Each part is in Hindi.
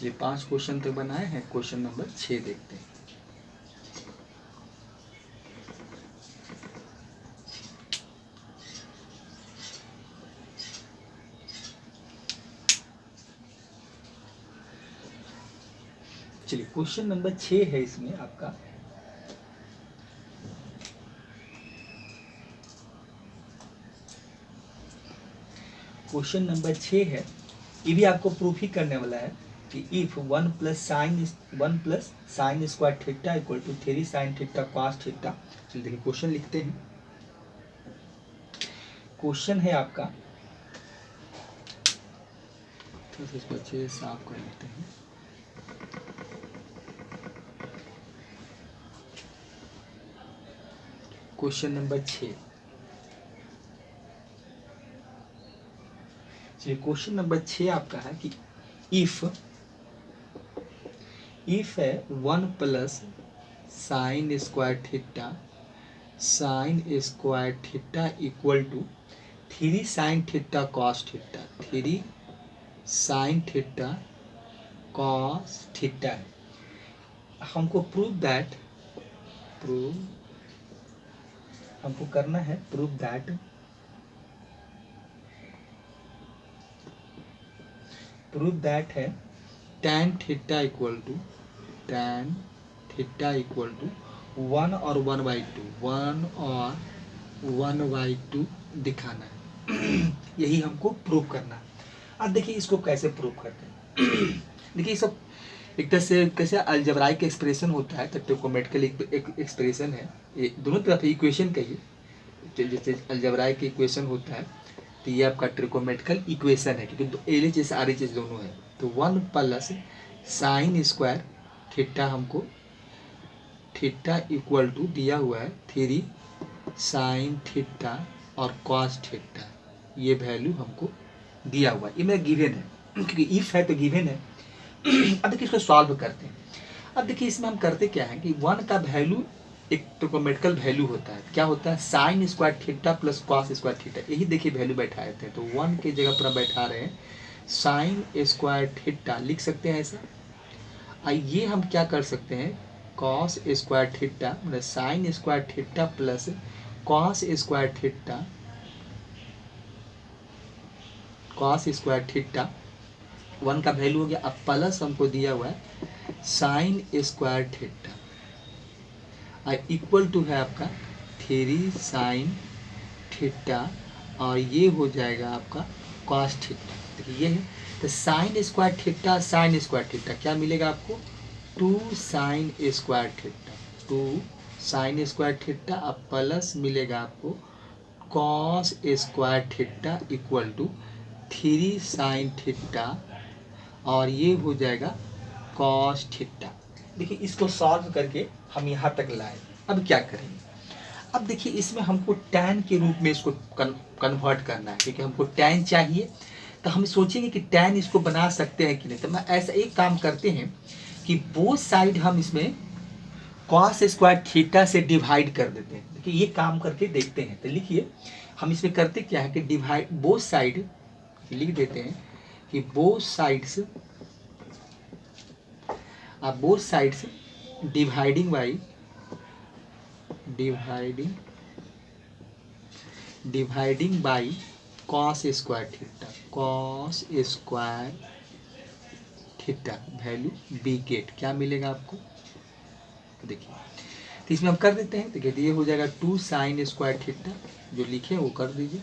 चलिए 5 क्वेश्चन तक बनाए हैं, क्वेश्चन नंबर 6 देखते हैं। चलिए क्वेश्चन नंबर 6 है इसमें आपका, क्वेश्चन नंबर 6 है, ये भी आपको प्रूफ ही करने वाला है कि if 1 plus sine square theta equal to 3 sine theta cos theta. चलिए देखिए क्वेश्चन लिखते हैं। क्वेश्चन है आपका, तो इसको अच्छे से साफ कर लेते हैं। क्वेश्चन नंबर 6, चलिए क्वेश्चन नंबर 6 आपका है कि इफ है 1 plus sine square theta equal to 3 sine theta cos theta, 3 sine theta cos theta. हमको हमको करना है प्रूव दैट है tan थीटा इक्वल टू 1 और 1/2 दिखाना है। यही हमको प्रूव करना है। अब देखिए इसको कैसे प्रूव करते हैं। देखिए सब एक तरह से कैसे अलजेब्राइक एक्सप्रेशन होता है, तो ट्रिग्नोमेट्रिकल एक एक्सप्रेशन है, ये दोनों तरफ इक्वेशन कहिए। जैसे अलजेब्राइक इक्वेशन होता है तो ये आपका ट्रिग्नोमेट्रिकल इक्वेशन है, क्योंकि LHS RHS दोनों है। तो 1 प्लस साइन स्क्वायर थीटा, हमको थीटा इक्वल टू दिया हुआ है 3 साइन थीटा और कॉस थीटा, ये वैल्यू हमको दिया हुआ है। ये मेरा गिवन है, क्योंकि इफ है तो गिवन है। अब देखिए इसको सॉल्व करते हैं। अब देखिए इसमें हम करते क्या है कि 1 का वैल्यू एक ट्रिग्नोमेट्रिकल वैल्यू होता है। क्या होता है? Sine square theta plus cos square theta, यही देखिए वैल्यू बैठाए थे। तो 1 की जगह पर बैठा रहे हैं साइन स्क्वायर थीटा, लिख सकते हैं ऐसा। ये हम क्या कर सकते हैं, कॉस स्क्वायर थीटा मतलब sign square theta plus cos square theta 1 का वैल्यू हो गया। अब प्लस हमको दिया हुआ है sine square theta equal to है आपका 3 साइन थीटा, और ये हो जाएगा आपका कॉस थीटा। देखिए ये है, तो साइन स्क्वायर थीटा क्या मिलेगा आपको? 2 साइन स्क्वायर थीटा, अब प्लस मिलेगा आपको cos square theta equal to 3 sine theta, और ये हो जाएगा कॉस थीटा। देखिए इसको सॉल्व करके हम यहाँ तक लाए। अब क्या करेंगे? अब देखिए इसमें हमको tan के रूप में इसको कन्वर्ट करना है, क्योंकि हमको tan चाहिए। तो हम सोचेंगे कि tan इसको बना सकते हैं कि नहीं। तो मैं ऐसा एक काम करते हैं कि बोथ साइड हम इसमें कॉस स्क्वायर थीटा से डिवाइड कर देते हैं। देखिए ये काम करके देखते हैं। तो लिखिए हम इसमें करते क्या है कि डिवाइड बोथ साइड लिख देते हैं कि both sides dividing by cos square theta value we get क्या मिलेगा आपको? देखिए तो इसमें हम कर देते हैं। देखिए ये हो जाएगा 2 साइन स्क्वायर थीटा, जो लिखे वो कर दीजिए,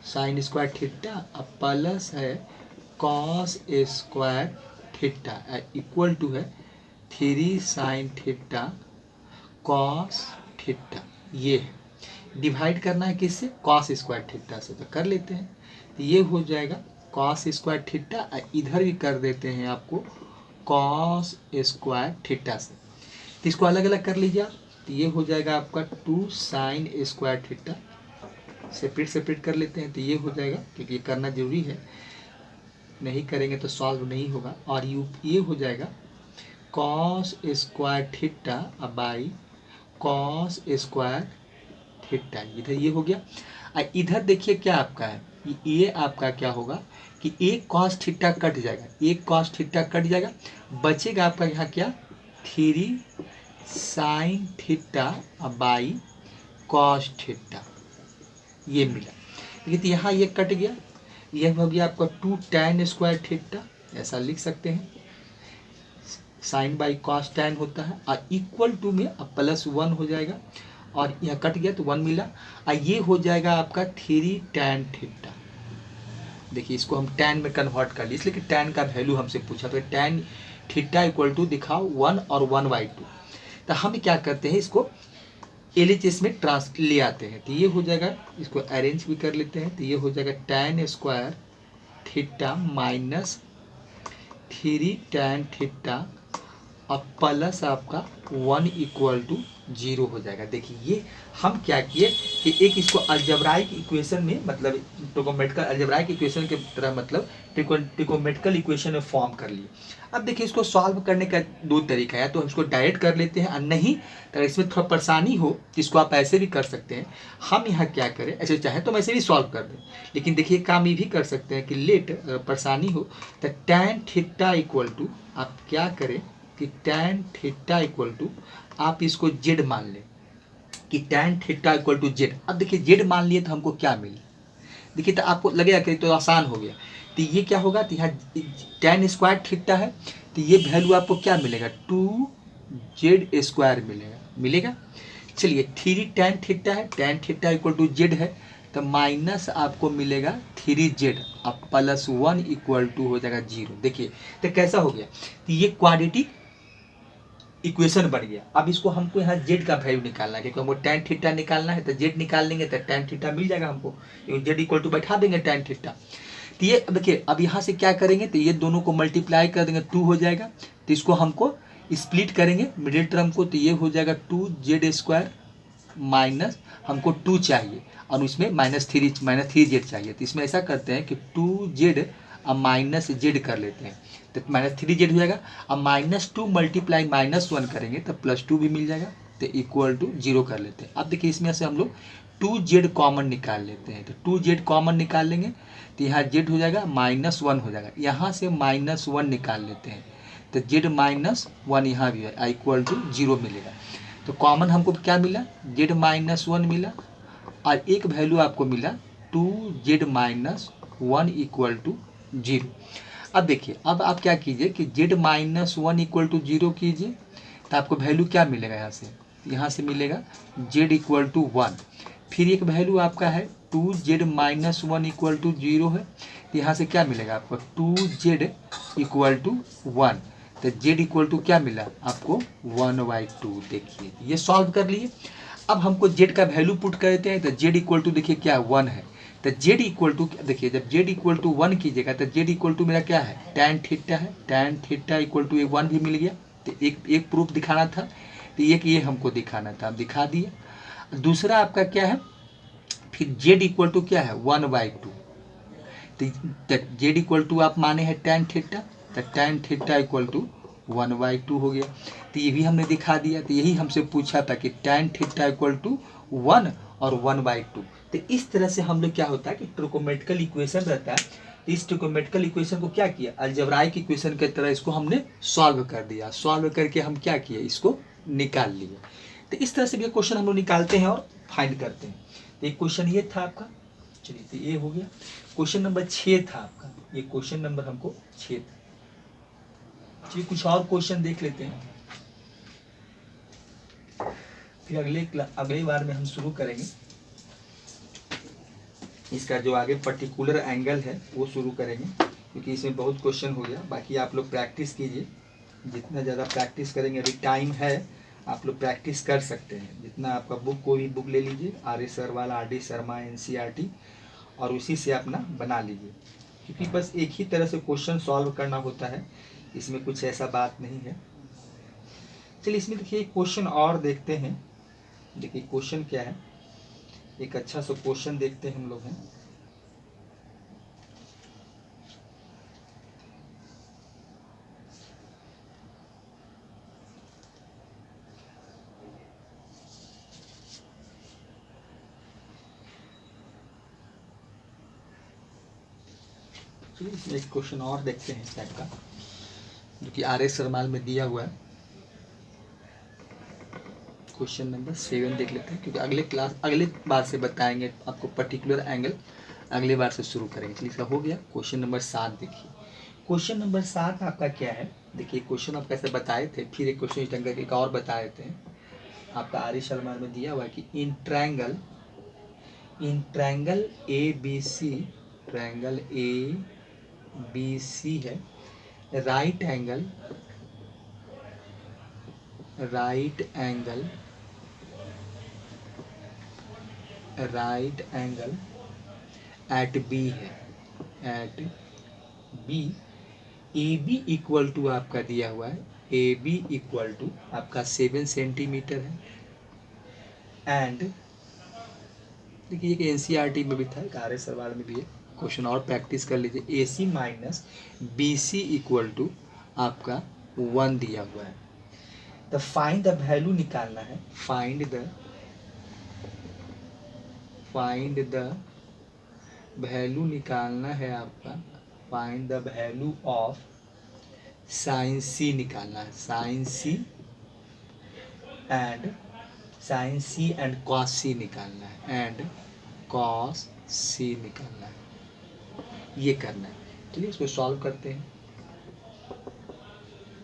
साइन स्क्वायर थीटा, अब प्लस है cos square theta equal to है 3 साइन थीटा कॉस थीटा। ये है डिवाइड करना है किससे? कॉस स्क्वायर थीटा से। तो कर लेते हैं। तो ये हो जाएगा कॉस स्क्वायर थीटा, इधर भी कर देते हैं आपको कॉस स्क्वायर थीटा से। तो इसको अलग अलग कर लीजिए आप। तो ये हो जाएगा आपका 2 साइन स्क्वायर थीटा, सेपरेट कर लेते हैं। तो ये हो जाएगा, क्योंकि ये करना जरूरी है, नहीं करेंगे तो सॉल्व नहीं होगा। और ये हो जाएगा cos square theta by cos square theta, इधर ये हो गया। इधर देखिए क्या आपका है, ये आपका क्या होगा कि एक कॉस थीटा कट जाएगा, एक कॉस थीटा कट जाएगा, बचेगा आपका यहाँ क्या 3 sine theta by cos theta, ये मिला। देखिए तो यहाँ ये कट गया, यह हो गया आपका 2 tan स्क्वायर थीटा, ऐसा लिख सकते हैं, साइन बाई कॉस टैन होता है, और इक्वल टू में अब +1 हो जाएगा, और यह कट गया तो 1 मिला, और ये हो जाएगा आपका 3 tan थीटा। देखिए इसको हम टैन में कन्वर्ट कर लिए, इसलिए कि टैन का वैल्यू हमसे पूछा, तो टैन थीटा इक्वल टू दिखाओ 1 और 1/2। तो हम क्या करते हैं, इसको LHS में ले आते हैं, तो ये हो जाएगा, इसको अरेंज भी कर लेते हैं, तो ये हो जाएगा tan square theta minus 3 tan theta और प्लस आपका 1 इक्वल टू 0 हो जाएगा। देखिए ये हम क्या किए कि एक इसको अलजेब्राइक इक्वेशन में, मतलब ट्रिगोनोमेट्रिकल अलजेब्राइक इक्वेशन के तरह, मतलब ट्रिगोनोमेट्रिकल इक्वेशन में फॉर्म कर लिए। अब देखिए इसको सॉल्व करने का 2 तरीका है, तो हम इसको डायरेक्ट कर लेते हैं, और नहीं तो इसमें थोड़ा परेशानी हो जिसको आप ऐसे भी कर सकते हैं। हम यहाँ क्या करें, ऐसे चाहे तो हम ऐसे भी सॉल्व कर दें, लेकिन देखिए काम ये भी कर सकते हैं कि लेट परेशानी हो तो tan थीटा इक्वल टू आप क्या करें कि tan थीटा इक्वल टू आप इसको z मान लें, कि tan theta equal to z। अब देखिए z मान लिए तो हमको क्या मिले, देखिए तो आपको लगेगा कि तो आसान हो गया, तो ये क्या होगा, तो यहाँ tan स्क्वायर थीटा है, तो ये वैल्यू आपको क्या मिलेगा 2z स्क्वायर मिलेगा। चलिए 3 tan थीटा है, tan theta equal to z है, तो माइनस आपको मिलेगा 3z, अब +1 इक्वल टू हो जाएगा 0। देखिए तो कैसा हो गया, तो ये क्वाड्रेटिक इक्वेशन बन गया। अब इसको हमको यहाँ z का वैल्यू निकालना है, क्योंकि हमको tan थीटा निकालना है, तो z निकाल लेंगे तो tan थीटा मिल जाएगा हमको, z इक्वल टू बैठा देंगे tan थीटा। तो ये देखिए अब यहाँ से क्या करेंगे, तो ये दोनों को मल्टीप्लाई कर देंगे, 2 हो जाएगा, तो इसको हमको स्प्लिट करेंगे मिडिल टर्म को, तो ये हो जाएगा 2z स्क्वायर माइनस हमको 2 चाहिए, और उसमें -3z चाहिए, तो इसमें ऐसा करते हैं कि 2z अब -z कर लेते हैं, तो -3z हो जाएगा। अब -2 मल्टीप्लाई -1 करेंगे तो +2 भी मिल जाएगा, तो इक्वल टू 0 कर लेते हैं। अब देखिए इसमें से हम लोग 2z कॉमन निकाल लेते हैं, तो 2z कॉमन निकाल लेंगे, तो यहाँ z हो जाएगा -1 हो जाएगा, यहाँ से -1 निकाल लेते हैं, तो z -1 यहाँ भी है, इक्वल टू 0 मिलेगा। तो कॉमन हमको क्या मिला, z -1 मिला, और एक वैल्यू आपको मिला 2z -1 इक्वल टू 0। अब देखिए अब आप क्या कीजिए कि z -1 इक्वल टू 0 कीजिए, तो आपको वैल्यू क्या मिलेगा, यहाँ से मिलेगा z इक्वल टू 1। फिर एक वैल्यू आपका है 2z -1 इक्वल टू 0 है, तो यहाँ से क्या मिलेगा आपको 2z इक्वल टू 1, तो z इक्वल टू क्या मिला आपको 1/2। देखिए ये सॉल्व कर लिए। अब हमको z का वैल्यू पुट करते हैं, तो z इक्वल टू देखिए क्या 1 है, तो z इक्वल टू देखिए जब z इक्वल टू 1 कीजिएगा तो z इक्वल टू मेरा क्या है tan थीटा है, tan थीटा इक्वल टू 1 भी मिल गया। तो एक प्रूफ दिखाना था, तो एक ये हमको दिखाना था, हम दिखा दिए। दूसरा आपका क्या है, फिर z इक्वल टू क्या है 1/2, तो z इक्वल टू आप माने हैं tan थीटा, तो tan थीटा इक्वल टू 1/2 हो गया, तो ये भी हमने दिखा दिया। तो यही हमसे पूछा था कि tan थीटा इक्वल टू 1 और 1/2। तो इस तरह से हम लोग क्या होता है कि ट्रिगोनोमेट्रिकल इक्वेशन रहता है, तो इस ट्रिगोनोमेट्रिकल इक्वेशन को क्या किया, अलजेब्राइक इक्वेशन की तरह इसको हमने सॉल्व कर दिया, सॉल्व करके हम क्या किए, इसको निकाल लिए। तो इस तरह से भी क्वेश्चन हम लोग निकालते हैं और फाइंड करते हैं। तो एक क्वेश्चन ये था आपका, चलिए तो ये हो गया। क्वेश्चन नंबर 6 था आपका, ये क्वेश्चन नंबर हमको 6 था। चलिए कुछ और क्वेश्चन देख लेते हैं, फिर अगले बार में हम शुरू करेंगे इसका जो आगे पर्टिकुलर एंगल है वो शुरू करेंगे, क्योंकि इसमें बहुत क्वेश्चन हो गया। बाकी आप लोग प्रैक्टिस कीजिए, जितना ज़्यादा प्रैक्टिस करेंगे, अभी टाइम है, आप लोग प्रैक्टिस कर सकते हैं। जितना आपका बुक, कोई भी बुक ले लीजिए, RA सर वाला, RD शर्मा NCERT, और उसी से अपना बना लीजिए, क्योंकि बस एक ही तरह से क्वेश्चन सॉल्व करना होता है, इसमें कुछ ऐसा बात नहीं है। चलिए इसमें देखिए एक क्वेश्चन और देखते हैं। देखिए क्वेश्चन क्या है, एक अच्छा सा क्वेश्चन देखते हैं हम लोग हैं। चलिए इसमें एक क्वेश्चन और देखते हैं इस टाइप का, जो कि RS शर्माल में दिया हुआ है। क्वेश्चन नंबर 7 देख लेते हैं, क्योंकि अगले बार से बताएंगे आपको पर्टिकुलर एंगल, अगले बार से शुरू करेंगे। चलिए इसका हो गया। क्वेश्चन नंबर 7 देखिए। क्वेश्चन नंबर 7 आपका क्या है, देखिए क्वेश्चन आप कैसे बताए थे, फिर एक क्वेश्चन इस ढंग का एक और बताए थे आपका RS शर्मा में दिया हुआ है कि in triangle ABC, triangle ABC है, राइट एंगल एट B है, at B AB equal to आपका दिया हुआ है, AB इक्वल टू आपका 7 सेंटीमीटर है। एंड देखिए एक NCERT में भी था, एक RS सरवाल में भी है, क्वेश्चन और प्रैक्टिस कर लीजिए। AC minus BC equal to आपका 1 दिया हुआ है। तो फाइंड द वैल्यू निकालना है, फाइंड द वैल्यू निकालना है आपका, find the value of sine C निकालना है, sine C and cos C निकालना है, एंड कॉस C निकालना है, ये करना है। चलिए इसको सॉल्व करते हैं।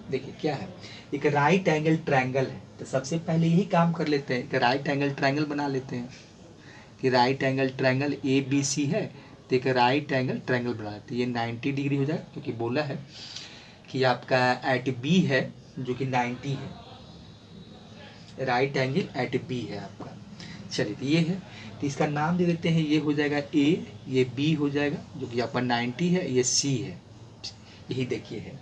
देखिए क्या है, एक राइट एंगल ट्रायंगल है, तो सबसे पहले यही काम कर लेते हैं कि राइट एंगल ट्रायंगल बना लेते हैं, कि राइट एंगल ट्रायंगल ABC है, तो एक राइट एंगल ट्रायंगल बना लेते हैं। ये 90 डिग्री हो जाए, क्योंकि बोला है कि आपका एट B है जो कि 90 है, राइट एंगल एट B है आपका। चलिए तो ये है, तो इसका नाम दे देते हैं, ये हो जाएगा A, ये B हो जाएगा जो कि आपका 90 है, ये C है। यही देखिए है।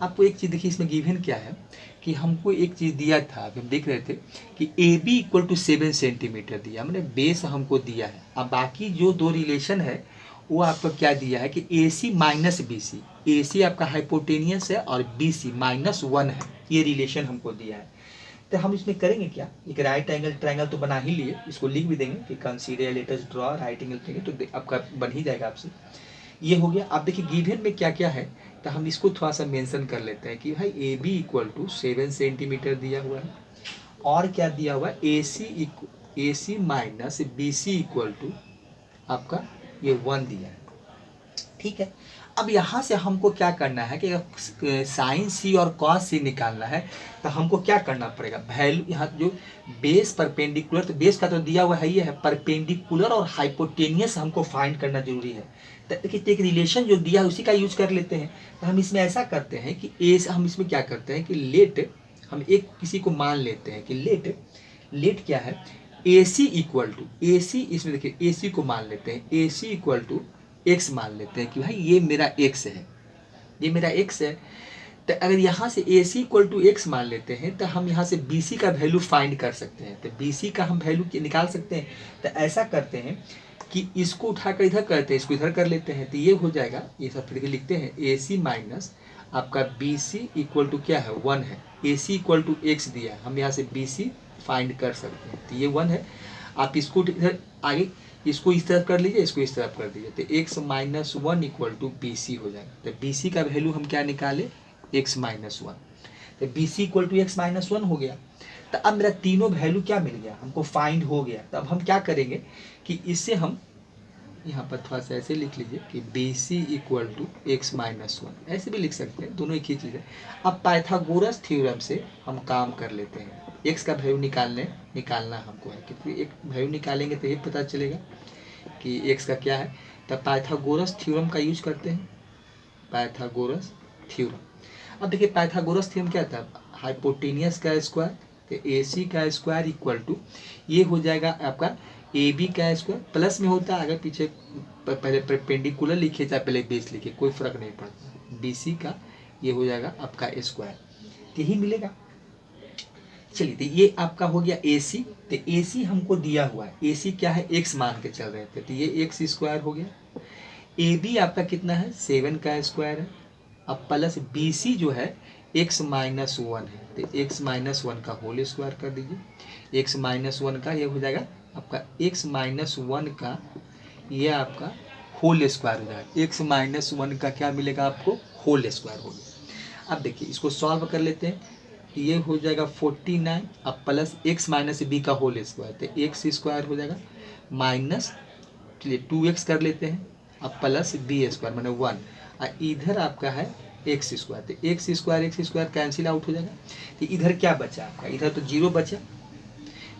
आपको एक चीज़ देखिए, इसमें गिवन क्या है कि हमको एक चीज़ दिया था, अभी हम देख रहे थे कि AB इक्वल टू 7 सेंटीमीटर दिया, मैंने बेस हमको दिया है। अब बाकी जो दो रिलेशन है वो आपको क्या दिया है कि AC माइनस BC, AC आपका हाइपोटेनियस है और BC -1 है, ये रिलेशन हमको दिया है। तो हम इसमें करेंगे क्या, एक राइट एंगल ट्रायंगल तो बना ही लिए, इसको लिख भी देंगे कि consider let us draw right angle triangle, तो आपका बन ही जाएगा आपसे। ये हो गया। अब देखिए गिवन में क्या क्या है, तो हम इसको थोड़ा सा मेंशन कर लेते हैं कि भाई AB इक्वल टू 7 सेंटीमीटर दिया हुआ है, और क्या दिया हुआ है AC minus BC equal to आपका ये 1 दिया है। ठीक है। अब यहाँ से हमको क्या करना है कि साइन C और कॉस C निकालना है, तो हमको क्या करना पड़ेगा, वैल्यू यहाँ जो बेस परपेंडिकुलर, तो बेस का तो दिया हुआ है, ये है परपेंडिकुलर और हाइपोटेनियस हमको फाइंड करना जरूरी है। तो देखिए एक रिलेशन जो दिया है उसी का यूज कर लेते हैं। तो हम इसमें ऐसा करते हैं कि हम इसमें क्या करते हैं कि लेट, हम एक किसी को मान लेते हैं कि लेट क्या है, AC इक्वल टू AC, इसमें देखिए AC को मान लेते हैं, AC इक्वल टू x मान लेते हैं कि भाई ये मेरा x है, ये मेरा x है। तो अगर यहाँ से AC इक्वल टू x मान लेते हैं, तो हम यहाँ से BC का वैल्यू फाइंड कर सकते हैं। तो BC का हम वैल्यू निकाल सकते हैं। तो ऐसा करते हैं कि इसको उठाकर इधर करते हैं, इसको इधर कर लेते हैं, तो ये हो जाएगा, ये सब फिर लिखते हैं AC माइनस आपका BC इक्वल टू क्या है, 1 है। AC इक्वल टू x दिया, हम यहाँ से BC फाइंड कर सकते हैं, तो ये 1 है। आप इसको इधर आगे, इसको इस तरफ कर लीजिए, इसको इस तरफ कर दीजिए, तो x minus 1 equal to BC हो जाएगा। तो BC का वैल्यू हम क्या निकाले, x माइनस 1, तो BC equal to x minus 1 हो गया। तो अब मेरा तीनों वैल्यू क्या मिल गया, हमको फाइंड हो गया। तो अब हम क्या करेंगे कि इससे हम यहाँ पर थोड़ा सा ऐसे लिख लीजिए कि BC equal to x minus 1, ऐसे भी लिख सकते हैं, दोनों एक ही चीज़ है। अब पाइथागोरस थ्योरम से हम काम कर लेते हैं, x का वैल्यू निकालना हमको है, क्योंकि एक वैल्यू निकालेंगे तो ये पता चलेगा कि x का क्या है। तो पाइथागोरस थ्योरम का यूज करते हैं, पाइथागोरस थ्योरम। अब देखिए पाइथागोरस थ्योरम क्या था, हाइपोटेनियस का स्क्वायर, तो AC का स्क्वायर इक्वल टू ये हो जाएगा आपका AB का स्क्वायर, प्लस में होता है, अगर पीछे पहले परपेंडिकुलर लिखे चाहे पहले बेस लिखे, कोई फर्क नहीं पड़ता। BC का ये हो जाएगा आपका स्क्वायर, यही मिलेगा। चलिए तो ये आपका हो गया AC। तो AC हमको दिया हुआ है, AC क्या है, x मान के चल रहे थे, तो ये x स्क्वायर हो गया। AB आपका कितना है, 7 का स्क्वायर है। अब प्लस BC जो है x माइनस 1 है, तो x माइनस 1 का होल स्क्वायर कर दीजिए। x माइनस 1 का ये हो जाएगा आपका x माइनस 1 का ये आपका होल स्क्वायर हो जाएगा, एक्स माइनस वन का क्या मिलेगा आपको, होल स्क्वायर हो गया। अब देखिए इसको सॉल्व कर लेते हैं, तो ये हो जाएगा 49, अब प्लस एक्स माइनस बी का होल स्क्वायर, तो एक्स स्क्वायर हो जाएगा माइनस, चलिए 2x कर लेते हैं, अब प्लस बी स्क्वायर मैंने 1, और इधर आपका है एक्स स्क्वायर, तो एक्स स्क्वायर कैंसिल आउट हो जाएगा। तो इधर क्या बचा आपका, इधर तो जीरो बचा,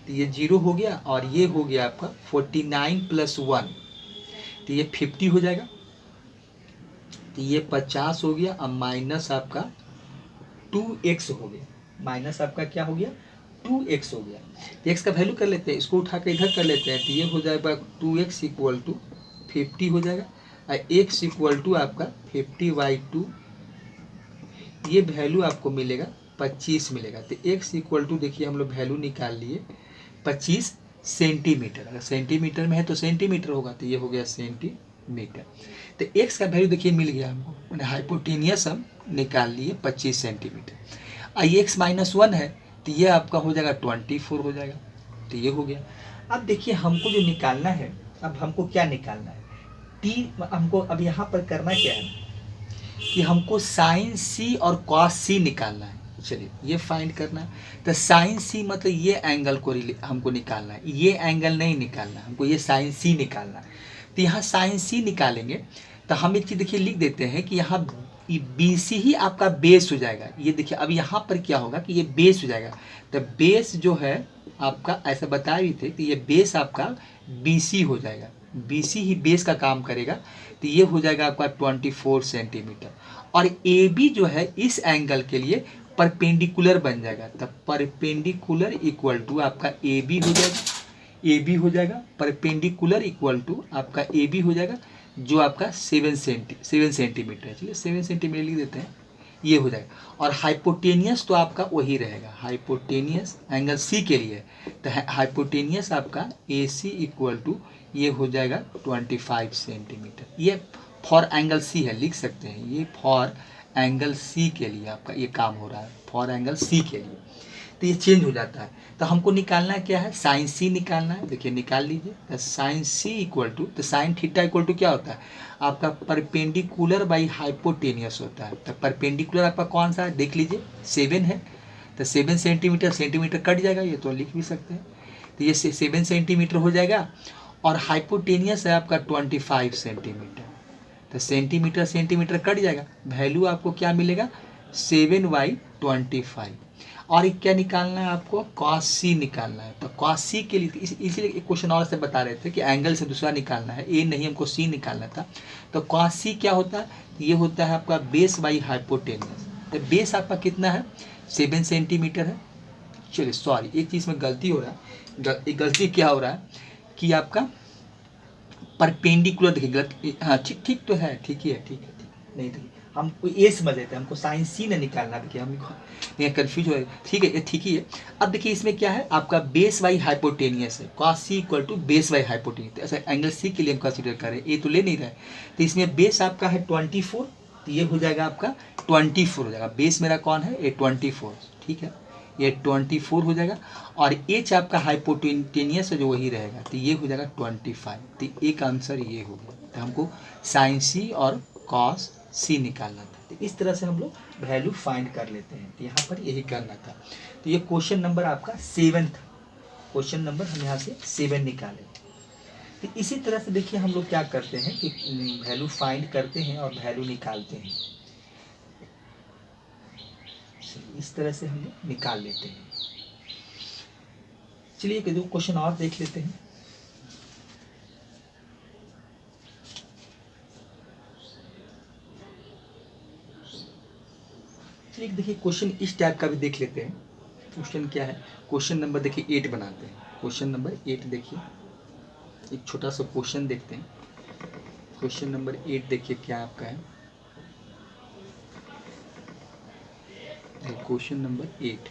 तो ये जीरो हो गया, और ये हो गया आपका 49 प्लस 1, तो ये 50 हो जाएगा, तो ये 50 हो गया, अब माइनस आपका 2x हो गया, माइनस आपका क्या हो गया, 2x हो गया। तो x का वैल्यू कर लेते हैं, इसको उठा कर इधर कर लेते हैं, तो ये हो जाएगा 2x इक्वल टू 50 हो जाएगा, और x इक्वल टू आपका 50/2, ये वैल्यू आपको मिलेगा 25 मिलेगा। तो x इक्वल टू देखिए हम लोग वैल्यू निकाल लिए 25 सेंटीमीटर, अगर सेंटीमीटर में है तो सेंटीमीटर होगा, तो ये हो गया सेंटीमीटर। तो x का वैल्यू देखिए मिल गया हमको, मैंने हाइपोटेनियस हम निकाल लिए 25 सेंटीमीटर। और ये x माइनस 1 है, तो ये आपका हो जाएगा 24 हो जाएगा, तो ये हो गया। अब देखिए हमको जो निकालना है, अब हमको क्या निकालना है, टी हमको अब यहाँ पर करना क्या है कि हमको साइन सी और कॉस सी निकालना है। चलिए ये फाइंड करना है, तो साइन सी मतलब ये एंगल को हमको निकालना है, ये एंगल नहीं निकालना, हमको ये साइन सी निकालना है। तो यहाँ साइन सी निकालेंगे, तो हम एक चीज़ देखिए लिख देते हैं कि यहाँ बी सी ही आपका बेस हो जाएगा। ये देखिए अब यहाँ पर क्या होगा कि ये बेस हो जाएगा, तो बेस जो है आपका ऐसा बताए भी थे कि ये बेस आपका बी सी हो जाएगा, बी सी ही बेस का काम करेगा, तो ये हो जाएगा आपका 24 सेंटीमीटर। और ए बी जो है इस एंगल के लिए परपेंडिकुलर बन जाएगा, तब परपेंडिकुलर इक्वल टू आपका ए बी हो जाएगा, ए बी हो जाएगा परपेंडिकुलर इक्वल टू आपका ए बी हो जाएगा, जो आपका 7 सेंटीमीटर है। चलिए 7 सेंटीमीटर लिख देते हैं, ये हो जाएगा। और हाइपोटेनियस तो आपका वही रहेगा, हाइपोटेनियस एंगल सी के लिए, तो हाइपोटेनियस आपका ए सी इक्वल टू ये हो जाएगा 25 सेंटीमीटर। ये फॉर एंगल सी है, लिख सकते हैं, ये फॉर एंगल सी के लिए आपका ये काम हो रहा है, फॉर एंगल सी के लिए, तो ये चेंज हो जाता है। तो हमको निकालना क्या है, साइन सी निकालना है, देखिए निकाल लीजिए, तो साइन सी इक्वल टू, तो साइन थीटा इक्वल टू क्या होता है आपका परपेंडिकुलर बाई हाइपोटेनियस होता है। तो परपेंडिकुलर आपका कौन सा है देख लीजिए, 7 है, तो 7 सेंटीमीटर, सेंटीमीटर कट जाएगा, ये तो लिख भी सकते हैं, तो ये 7 सेंटीमीटर हो जाएगा। और हाइपोटेनियस है आपका 25 सेंटीमीटर, तो सेंटीमीटर सेंटीमीटर कट जाएगा, वैल्यू आपको क्या मिलेगा 7/25। और एक क्या निकालना है आपको, कॉस सी निकालना है। तो कॉस सी के लिए इसीलिए एक क्वेश्चन और से बता रहे थे कि एंगल से दूसरा निकालना है, ए नहीं हमको सी निकालना था। तो कॉस सी क्या होता है, ये होता है आपका बेस बाई हाइपोटेनियस। तो बेस आपका कितना है 7 सेंटीमीटर है। चलिए सॉरी एक चीज़ में गलती हो रहा है, गलती क्या हो रहा है कि आपका परपेंडिकुलर, देखिए गलत, हाँ ठीक ठीक तो है, ठीक ही है, ठीक है, ठीक नहीं देखिए हमको ये समझ लेते हैं, हमको साइन सी ने निकालना, देखिए हम यहाँ कन्फ्यूज हो रहे, ठीक है ये ठीक ही है। अब देखिए इसमें क्या है आपका बेस बाई हाइपोटेनियस है, cos C equal to base by hypotenuse, तो ऐसा एंगल सी के लिए हम कंसीडर करें, ये तो ले नहीं रहा है, तो इसमें बेस आपका है 24, तो ये हो जाएगा आपका 24 हो जाएगा, बेस मेरा कौन है ये 24, ठीक है, ये 24 हो जाएगा। और एच आपका हाइपोटेनियस है जो वही रहेगा, तो ये हो जाएगा 25, तो एक आंसर ये हो गया। तो हमको साइन सी और कॉस सी निकालना था, तो इस तरह से हम लोग वैल्यू फाइंड कर लेते हैं, तो यहाँ पर यही करना था। तो ये क्वेश्चन नंबर आपका 7 था, क्वेश्चन नंबर हम यहाँ से 7 निकाले। तो इसी तरह से देखिए हम लोग क्या करते हैं कि वैल्यू फाइंड करते हैं और वैल्यू निकालते हैं, इस तरह से हम लोग निकाल लेते हैं। चलिए एक दो क्वेश्चन और देख लेते हैं। चलिए देखिए क्वेश्चन इस टाइप का भी देख लेते हैं। क्वेश्चन क्या है, क्वेश्चन नंबर देखिए 8 बनाते हैं, क्वेश्चन नंबर 8 देखिए, एक छोटा सा क्वेश्चन देखते हैं। क्वेश्चन नंबर 8 देखिए क्या आपका है, क्वेश्चन नंबर 8,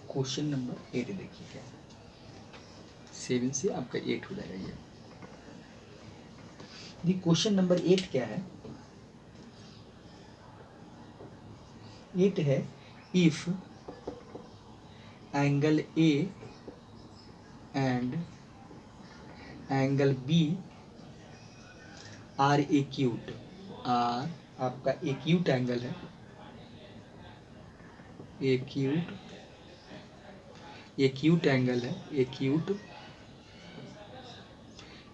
क्वेश्चन नंबर 8 देखिए क्या है, 7 से आपका 8 हो जाएगा। ये क्वेश्चन नंबर 8 क्या है, 8 है if angle A and angle B are acute, are आपका एक्यूट एंगल है, एक्यूट एक्यूट एंगल है, acute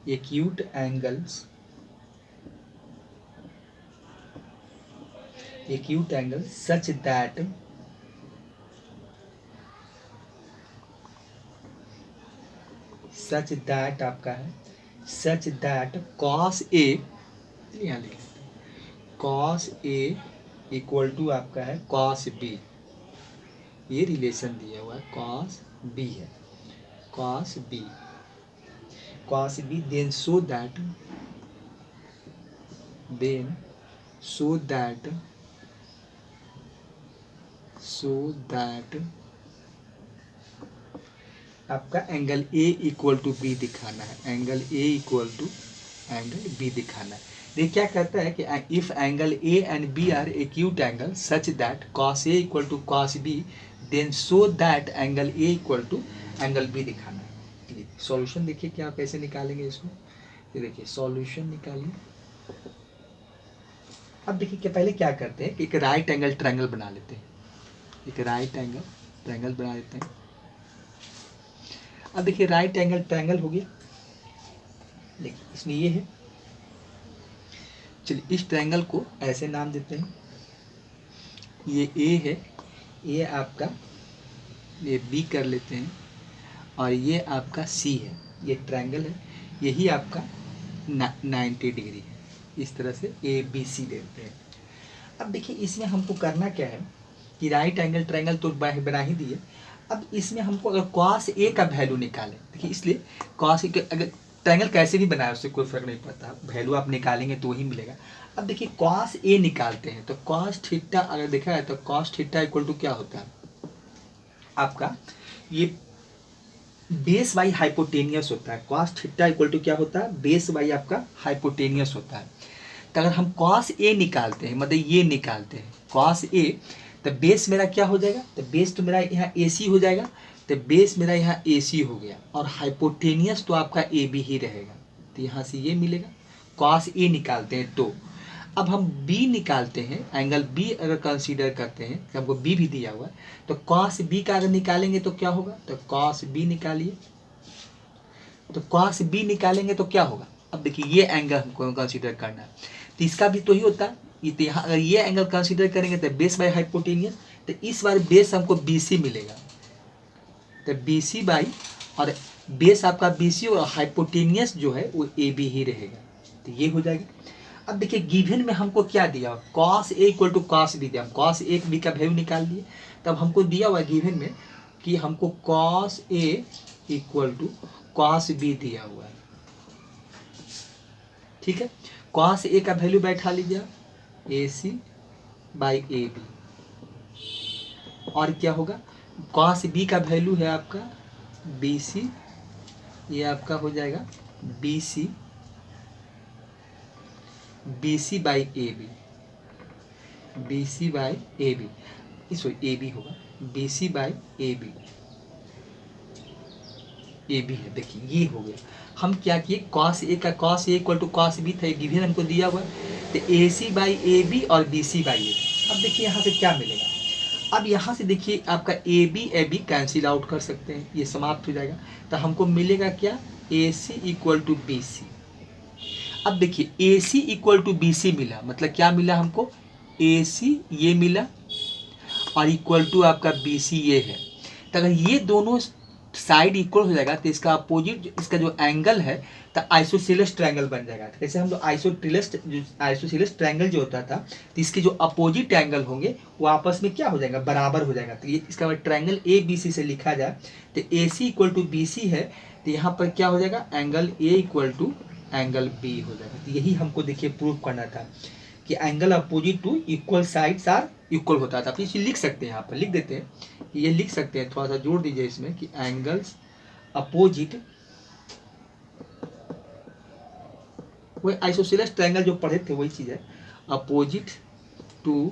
acute angles, acute angle such that आपका है, सच दैट कॉस ए, यहाँ लिख लेते हैं, कॉस ए इक्वल टू आपका है कॉस बी, ये रिलेशन दिया हुआ है, कॉस बी है, cos b, cos b, then so that आपका angle A equal to b दिखाना है, angle A equal to angle b दिखाना है। देखिए क्या कहता है कि if angle A and b are acute angle such that cos A equal to cos b, then so that angle A equal to angle b दिखाना है। सॉल्यूशन देखिए क्या कैसे निकालेंगे इसको, ये देखिए सॉल्यूशन निकालिए। अब देखिए कि पहले क्या करते हैं कि एक राइट एंगल ट्रायंगल बना लेते हैं, एक राइट एंगल ट्रायंगल बना लेते हैं। अब देखिए राइट एंगल ट्रायंगल हो गया, देखिए इसमें ये है, चलिए इस ट्रायंगल को ऐसे नाम देते हैं, ये ए है, ये आपका ये बी कर लेते हैं, और ये आपका सी है, ये ट्रायंगल है, यही आपका 90 डिग्री है, इस तरह से ए बी सी देते हैं। अब देखिए इसमें हमको करना क्या है कि राइट एंगल ट्रायंगल तो बना ही दिए, अब इसमें हमको अगर कॉस ए का वैल्यू निकालें, देखिए इसलिए कॉस ए अगर ट्रायंगल कैसे भी बनाए उससे कोई फर्क नहीं पड़ता, वैल्यू आप निकालेंगे तो ही मिलेगा। अब देखिए कॉस ए निकालते हैं तो कॉस थीटा अगर देखा है तो कॉस थीटा इक्वल टू क्या होता है आपका, ये बेस बाई हाइपोटेनियस होता है, कॉस थीटा इक्वल टू क्या होता है, बेस बाई आपका हाइपोटेनियस होता है। तो अगर हम कॉस ए निकालते हैं, मतलब ये निकालते हैं कॉस ए, तो बेस मेरा क्या हो जाएगा, तो बेस तो मेरा यहाँ ए सी हो जाएगा, तो बेस मेरा यहाँ ए सी हो गया, और हाइपोटेनियस तो आपका ए बी ही रहेगा, तो यहाँ से ये मिलेगा। कॉस ए निकालते हैं तो अब हम बी निकालते हैं, एंगल बी अगर कंसीडर करते हैं, तो हमको बी भी दिया हुआ है, तो कॉस बी का अगर निकालेंगे तो क्या होगा, तो कॉस बी निकालिए, तो कॉस बी निकालेंगे तो क्या होगा, अब देखिए ये एंगल हमको कंसीडर करना है, तो इसका भी तो ही होता है, ये यहाँ अगर ये एंगल कंसीडर करेंगे तो बेस बाय हाइपोटेनियस, तो इस बार बेस हमको बी सी मिलेगा, तो बी सी बाई, और बेस आपका बी सी और हाइपोटेनियस जो है वो ए बी ही रहेगा, तो ये हो जाएगा। अब देखिए गिवन में हमको क्या दिया, cos A equal to cos B दिया, हम कॉस ए बी का वैल्यू निकाल दिए, तब हमको दिया हुआ गिवन में कि हमको cos A equal to cos B दिया हुआ है, ठीक है। कॉस ए का वैल्यू बैठा लीजिए ए सी बाई ए बी, और क्या होगा कॉस बी का वैल्यू है आपका बी सी, ये आपका हो जाएगा B C by A B, B C by A B, इसको ए बी होगा B C by A B, A B है, देखिए ये हो गया। हम क्या किए कॉस ए का cos A equal to cos B था, गिवन हमको दिया हुआ, तो A C by A B और B C by A B. अब देखिए यहाँ से क्या मिलेगा, अब यहाँ से देखिए आपका ए बी कैंसिल आउट कर सकते हैं, ये समाप्त हो जाएगा, तो हमको मिलेगा क्या ए सी इक्वल टू बी सी। अब देखिए ए सी इक्वल टू बी सी मिला, मतलब क्या मिला हमको ए सी ये मिला और इक्वल टू आपका बी सी ये है, तो अगर ये दोनों साइड इक्वल हो जाएगा तो इसका अपोजिट इसका जो एंगल है तो आइसोसेलेस ट्रायंगल बन जाएगा। जैसे हम लोग आइसोसेलेस ट्रायंगल जो होता था तो इसके जो अपोजिट एंगल होंगे वो आपस में क्या हो जाएगा, बराबर हो जाएगा। तो ये इसका ट्रायंगल ए बी सी से लिखा जाए तो A C equal to B C है, तो यहाँ पर क्या हो जाएगा angle A equal to angle B हो जाएगा। तो यही हमको देखिए प्रूव करना था कि angle opposite to equal sides are equal होता था। तो इसे लिख सकते हैं, यहाँ पर लिख देते हैं, ये लिख सकते हैं, थोड़ा सा जोड़ दीजिए इसमें कि एंगल्स अपोजिट, वो आइसोसेलेस ट्रायंगल जो पढ़े थे वही चीज़ है, opposite to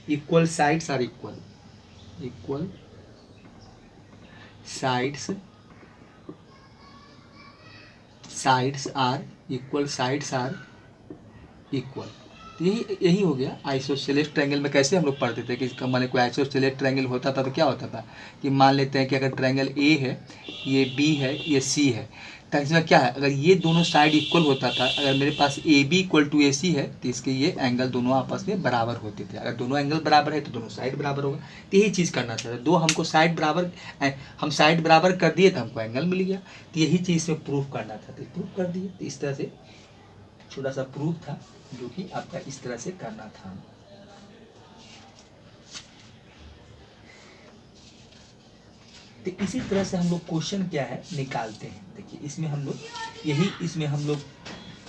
equal sides are equal, equal sides sides are equal, sides are equal. तो यही यही हो गया आइसोसेलेस ट्रायंगल में। कैसे हम लोग पढ़ते थे कि मान कोई आइसोसेलेस ट्रायंगल होता था तो क्या होता था कि मान लेते हैं कि अगर ट्रायंगल ए है, ये बी है, ये सी है, तो इसमें क्या है, अगर ये दोनों साइड इक्वल होता था, अगर मेरे पास ए बी इक्वल टू ए सी है तो इसके ये एंगल दोनों आपस में बराबर होते थे। अगर दोनों एंगल बराबर है तो दोनों साइड बराबर होगा। तो यही चीज़ करना चाहते, दो हमको साइड बराबर, हम साइड बराबर कर दिए तो हमको एंगल मिल गया। तो यही चीज़ में प्रूफ करना था, तो प्रूफ कर दिए। तो इस तरह से छोटा सा प्रूफ था जो कि आपका इस तरह से करना था। तो इसी तरह से हम लोग क्वेश्चन क्या है निकालते हैं। देखिए इसमें हम लोग यही, इसमें हम लोग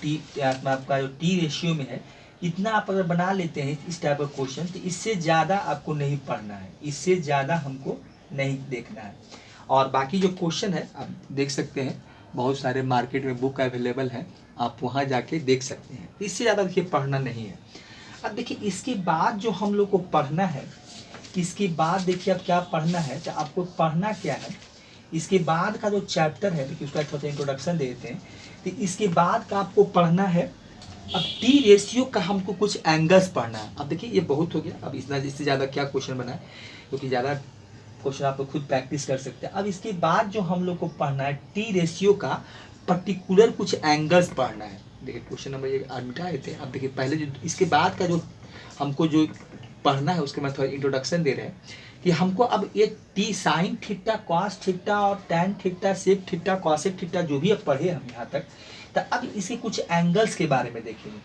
टी आपका जो टी रेशियो में है, इतना आप अगर बना लेते हैं इस टाइप का क्वेश्चन, तो इससे ज़्यादा आपको नहीं पढ़ना है, इससे ज़्यादा हमको नहीं देखना है। और बाकी जो क्वेश्चन है आप देख सकते हैं, बहुत सारे मार्केट में बुक अवेलेबल है, आप वहाँ जाके देख सकते हैं। इससे ज़्यादा देखिए पढ़ना नहीं है। अब देखिए इसके बाद जो हम लोग को पढ़ना है, इसके बाद देखिए अब क्या पढ़ना है, तो आपको पढ़ना क्या है, इसके बाद का जो चैप्टर है, देखिए उसका थोड़ा सा इंट्रोडक्शन दे देते हैं। तो इसके बाद का आपको पढ़ना है, अब टी रेशियो का हमको कुछ एंगल्स पढ़ना है। अब देखिए ये बहुत हो गया, अब इतना इससे ज़्यादा क्या क्वेश्चन बना है, क्योंकि ज़्यादा क्वेश्चन आप लोग खुद प्रैक्टिस कर सकते हैं। अब इसके बाद जो हम लोग को पढ़ना है, टी रेशियो का पर्टिकुलर कुछ एंगल्स पढ़ना है। देखिए क्वेश्चन नंबर ये मिटाए थे। अब देखिए पहले जो इसके बाद का जो हमको जो पढ़ना है उसके मैं थोड़ा इंट्रोडक्शन दे रहे हैं कि हमको अब ये टी साइन थीटा, कॉस थीटा और tan theta, sec theta, cosec theta जो भी अब पढ़े हम यहाँ तक, तो अब इसके कुछ एंगल्स के बारे में देखेंगे।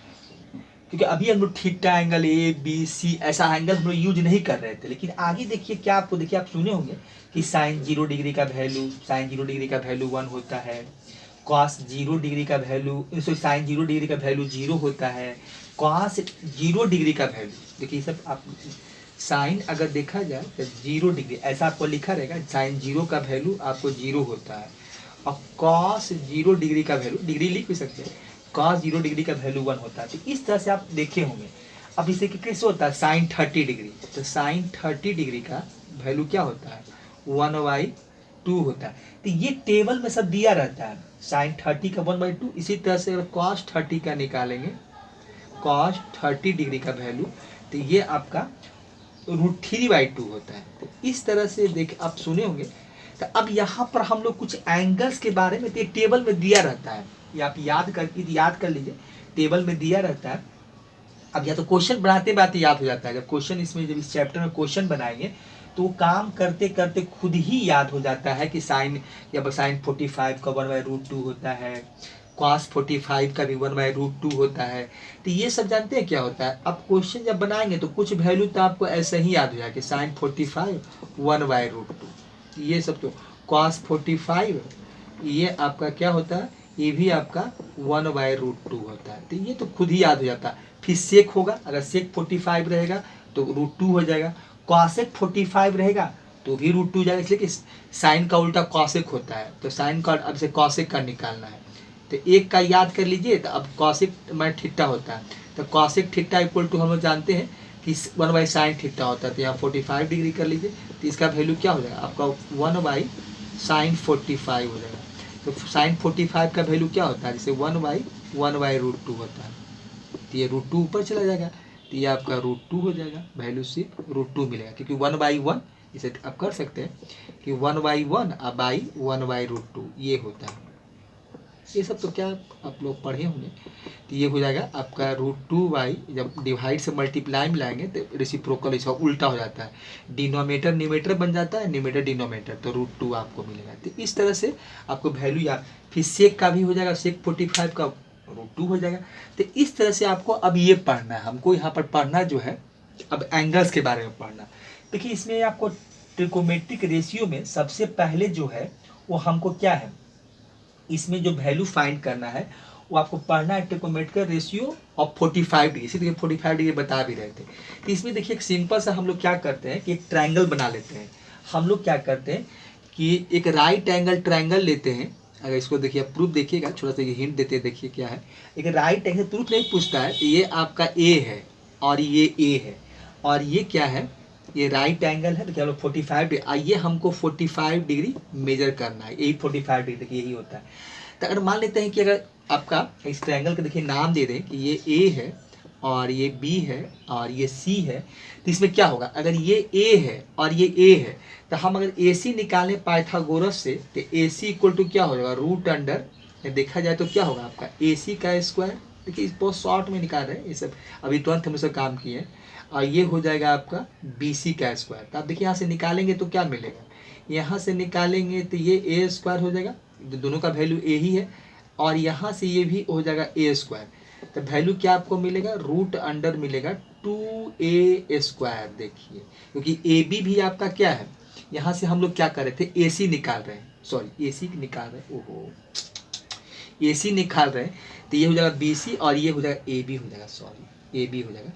क्योंकि अभी हम लोग theta angle A B C ऐसा एंगल हम लोग यूज नहीं कर रहे थे, लेकिन आगे देखिए क्या आपको, देखिए आप सुने होंगे कि साइन 0 डिग्री का वैल्यू, साइन 0 डिग्री का वैल्यू 1 होता है, कॉस 0 डिग्री का वैल्यू, साइन 0 डिग्री का वैल्यू 0 होता है, कॉस 0 डिग्री का वैल्यू, देखिए ये सब आप साइन अगर देखा जाए तो 0 डिग्री ऐसा आपको लिखा रहेगा, साइन 0 का वैल्यू आपको 0 होता है, और कॉस 0 डिग्री का वैल्यू, डिग्री लिख भी सकते हैं, कॉस 0 डिग्री का वैल्यू 1 होता है। तो इस तरह से आप देखे होंगे। अब इसे कैसे होता है, साइन 30 डिग्री, तो साइन 30 डिग्री का वैल्यू क्या होता है, 1/2 होता है। तो ये टेबल में सब दिया रहता है, साइन 30 का 1/2। इसी तरह से अगर कॉस 30 का निकालेंगे, कॉस 30 डिग्री का वैल्यू, तो ये आपका √3/2 होता है। तो इस तरह से देख आप सुने होंगे। तो अब यहाँ पर हम लोग कुछ एंगल्स के बारे में, तो ये टेबल में दिया रहता है, ये आप याद कर लीजिए, टेबल में दिया रहता है। अब या तो क्वेश्चन बनाते बनाते याद हो जाता है, जब क्वेश्चन इसमें जब इस चैप्टर में क्वेश्चन बनाएंगे तो काम करते करते खुद ही याद हो जाता है कि साइन या साइन 45 का 1/√2 होता है, कॉस 45 का भी 1/√2 होता है। तो ये सब जानते हैं क्या होता है। अब क्वेश्चन जब बनाएंगे तो कुछ वैल्यू तो आपको ऐसे ही याद हो जाएगा कि साइन 45 1/√2, ये सब तो कॉस 45 ये आपका क्या होता है, ये भी आपका 1/√2 होता है। तो ये तो खुद ही याद हो जाता है। फिर सेक होगा, अगर सेक 45 रहेगा तो √2 हो जाएगा, कॉसेक 45 रहेगा तो भी √2 हो जाएगा, इसलिए कि साइन का उल्टा कॉसेक होता है। तो साइन का अब से कॉसेक का निकालना है, तो एक का याद कर लीजिए। तो अब कॉसेक में थीटा होता है, तो कॉसेक थीटा इक्वल टू हम लोग जानते हैं कि 1/sin थीटा होता है। तो यहाँ 45 डिग्री कर लीजिए, तो इसका वैल्यू क्या हो जाएगा आपका 1/sin 45 हो जाएगा। तो साइन 45 का वैल्यू क्या होता है, जैसे 1/√2 होता है, तो ये √2 ऊपर चला जाएगा, तो ये आपका √2 हो जाएगा, वैल्यू सिर्फ √2 मिलेगा, क्योंकि 1/1 इसे आप कर सकते हैं कि 1/1 बाई 1/√2 ये होता है। ये सब तो क्या आप लोग पढ़े होंगे। तो ये हो जाएगा आपका √2 जब डिवाइड से मल्टीप्लाई में लाएंगे तो रेसिप्रोकल इसका उल्टा हो जाता है, डिनोमिनेटर न्यूमरेटर बन जाता है, न्यूमरेटर डिनोमिनेटर, तो √2 आपको मिलेगा। तो इस तरह से आपको वैल्यू याद, फिर सेक का भी हो जाएगा, सेक 45 का √2 हो जाएगा। तो इस तरह से आपको अब ये पढ़ना है, हमको यहाँ पर पढ़ना जो है अब एंगल्स के बारे में पढ़ना। देखिए इसमें आपको ट्रिकोमेट्रिक रेशियो में सबसे पहले जो है वो हमको क्या है, इसमें जो वैल्यू फाइंड करना है वो आपको पढ़ना है ट्रिकोमेट्रिक रेशियो ऑफ 45 डिग्री। इसी देखिए 45 डिग्री बता भी रहे थे। तो इसमें देखिए एक सिंपल सा हम लोग क्या करते हैं कि एक ट्रायंगल बना लेते हैं। हम लोग क्या करते हैं कि एक राइट एंगल ट्रायंगल लेते हैं। अगर इसको देखिए प्रूफ देखिएगा, छोटा सा हिंट देते हैं, देखिए क्या है। एक राइट एंगल प्रूफ नहीं पूछता है, ये आपका ए है और ये ए है और ये क्या है, ये राइट एंगल है। तो क्या 45 डिग्री, आइए हमको 45 डिग्री मेजर करना है, यही 45 डिग्री देखिए यही होता है। तो अगर मान लेते हैं कि अगर आपका इस ट्रायंगल का देखिए नाम दे दें कि ये ए है और ये बी है और ये सी है, तो इसमें क्या होगा, अगर ये ए है और ये ए है तो हम अगर ए सी निकालें पाइथागोरस से तो ए सी इक्वल टू क्या हो जाएगा, रूट अंडर, देखा जाए तो क्या होगा आपका ए सी का स्क्वायर। देखिए इस बहुत शॉर्ट में निकाल रहे हैं ये सब, अभी तुरंत हम सब काम किए हैं। और ये हो जाएगा आपका बी सी का स्क्वायर। तो आप देखिए यहाँ से निकालेंगे तो क्या मिलेगा, यहाँ से निकालेंगे तो ये ए स्क्वायर हो जाएगा, दोनों का वैल्यू ए ही है, और यहाँ से ये भी हो जाएगा ए स्क्वायर। तो वैल्यू क्या आपको मिलेगा, रूट अंडर मिलेगा 2a स्क्वायर। देखिए क्योंकि ए बी भी आपका क्या है, यहाँ से हम लोग क्या कर रहे थे, ए सी निकाल रहे हैं, सॉरी ए सी निकाल रहे हैं, ओहो ए सी निकाल रहे हैं, तो ये हो जाएगा बी सी और ये हो जाएगा ए बी हो जाएगा, सॉरी ए बी हो जाएगा,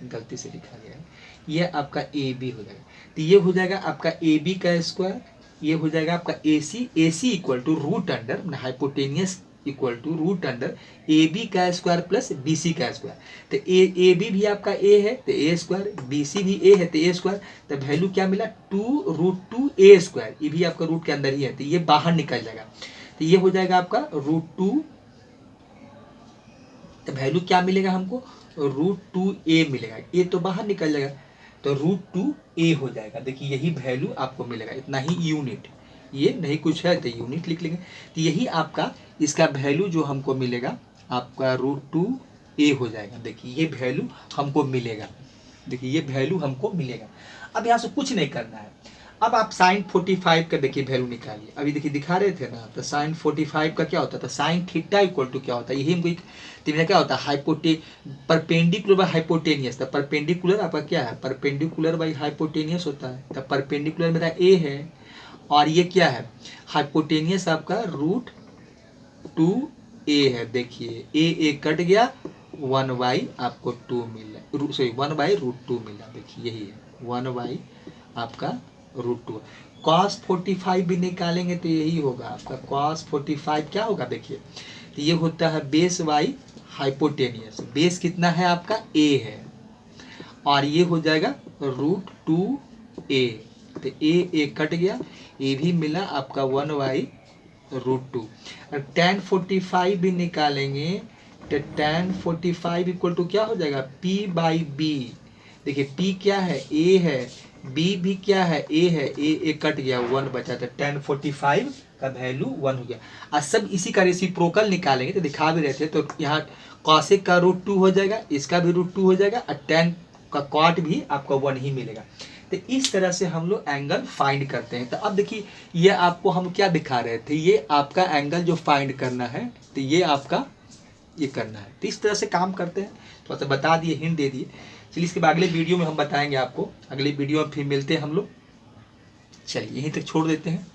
गलती से लिखा गया है, ये आपका ए बी हो जाएगा। तो ये हो जाएगा आपका ए बी का स्क्वायर, ये हो जाएगा आपका a C equal to root under hypotenuse equal to root under a B का स्क्वायर प्लस बी सी का स्क्वायर। तो ए बी भी आपका ए है तो ए स्क्वायर, बी सी भी ए है तो ए स्क्वायर। तो वैल्यू क्या मिला, 2√2 a स्क्वायर, ये भी आपका रूट के अंदर ही है तो ये बाहर निकल जाएगा। तो ये हो जाएगा आपका √2, तो वैल्यू क्या मिलेगा हमको, √2a मिलेगा, ये तो बाहर निकल जाएगा तो √2a हो जाएगा। देखिए यही वैल्यू आपको मिलेगा, इतना ही यूनिट, ये नहीं कुछ है तो यूनिट लिख लेंगे। तो यही आपका इसका वैल्यू जो हमको मिलेगा आपका √2a हो जाएगा। देखिए ये वैल्यू हमको मिलेगा, देखिए ये वैल्यू हमको मिलेगा। अब यहाँ से कुछ नहीं करना है, अब आप साइन 45 का देखिए वैल्यू निकालिए। अभी देखिए दिखा रहे थे ना, तो साइन 45 का क्या होता था, साइन थीटा इक्वल टू क्या होता है, यही हमको तो क्या होता है, परपेंडिकुलर बाई हाइपोटेनियस। तो परपेंडिकुलर आपका क्या है, परपेंडिकुलर बाई हाइपोटेनियस होता है। तो परपेंडिकुलर मेरा ए है और ये क्या है, हाइपोटेनियस आपका √2a है। देखिए ए कट गया, 1/, आपको 2 मिला, सॉरी 1/√2 मिला। देखिए यही है 1/ आपका √2। cos 45 भी निकालेंगे तो यही होगा आपका, cos 45 क्या होगा, देखिए तो ये होता है बेस बाई हाइपोटेनियस। बेस कितना है आपका, a है, और ये हो जाएगा √2a। तो ए कट गया, ए भी मिला आपका 1/√2। और tan 45 भी निकालेंगे तो tan 45 इक्वल टू क्या हो जाएगा, p/b। देखिए p क्या है, a है, b भी क्या है, a है, a कट गया, 1 बचा, तो tan 45 का वैल्यू 1 हो गया। आज सब इसी का रेसिप्रोकल निकालेंगे, तो दिखा भी रहे थे, तो यहाँ कॉसेक का √2 हो जाएगा, इसका भी √2 हो जाएगा, और tan का कॉट भी आपका 1 ही मिलेगा। तो इस तरह से हम लोग एंगल फाइंड करते हैं। तो अब देखिए ये आपको हम क्या दिखा रहे थे, ये आपका एंगल जो फाइंड करना है, तो ये आपका ये करना है। तो इस तरह से काम करते हैं, थोड़ा सा बता दिए, हिंट दे दिए। चलिए इसके बाद अगले वीडियो में हम बताएंगे आपको, अगले वीडियो में फिर मिलते हैं हम लोग। चलिए यहीं तक छोड़ देते हैं।